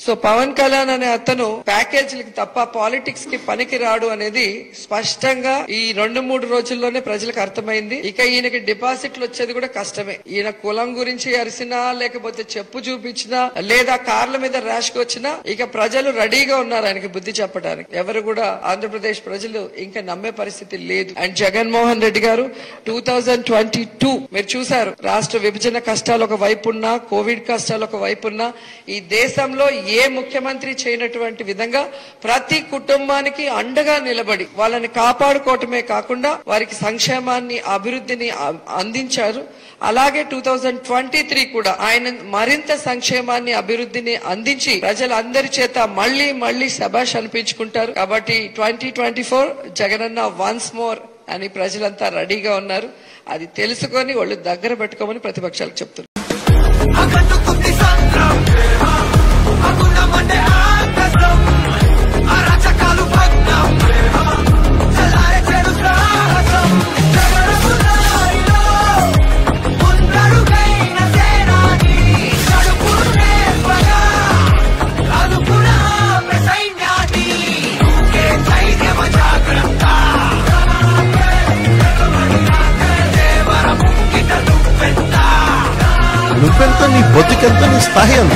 So Pawan Kalyan అనే అతను ప్యాకేజీలకి తప్ప పాలిటిక్స్ కి పనికి రాడు అనేది స్పష్టంగా ఈ 2-3 రోజుల్లోనే ప్రజలకు అర్థమైంది. ఇక ఈయనకి డిపాజిట్లు వచ్చేది కూడా కష్టమే. ఈయన కులం గురించి అరిసినా, లేకపోతే చెప్పు చూపించినా, లేదా కార్ల మీద ర్యాష్ గా వచ్చినా ఇక ప్రజలు రెడీగా ఉన్నారు ఆయనకి బుద్ధి చెప్పడానికి. ఎవరు కూడా ఆంధ్రప్రదేశ్ ప్రజలు ఇంకా నమ్మే పరిస్థితి లేదు. అండ్ జగన్మోహన్ రెడ్డి గారు 2022 మీరు చూశారు, రాష్ట్ర విభజన కష్టాలు ఒక వైపున్నా, కోవిడ్ కష్టాలు ఒక వైపున్నా, ఈ దేశంలో ఏ ముఖ్యమంత్రి చేయనటువంటి విధంగా ప్రతి కుటుంబానికి అండగా నిలబడి వాళ్ళని కాపాడుకోవటమే కాకుండా వారికి సంక్షేమాన్ని, అభివృద్ధిని అందించారు. అలాగే 2023 కూడా ఆయన మరింత సంక్షేమాన్ని, అభివృద్ధిని అందించి ప్రజలందరి చేత మళ్లీ మళ్లీ శభాష్ అనిపించుకుంటారు. కాబట్టి 2024 జగనన్న వన్స్ మోర్ అని ప్రజలంతా రెడీగా ఉన్నారు. అది తెలుసుకొని వాళ్ళు దగ్గర పెట్టుకోమని ప్రతిపక్షాలకు చెప్తున్నారు. నువ్వెంత, నీ బతుకెంత, నీ స్థాయి ఎంత?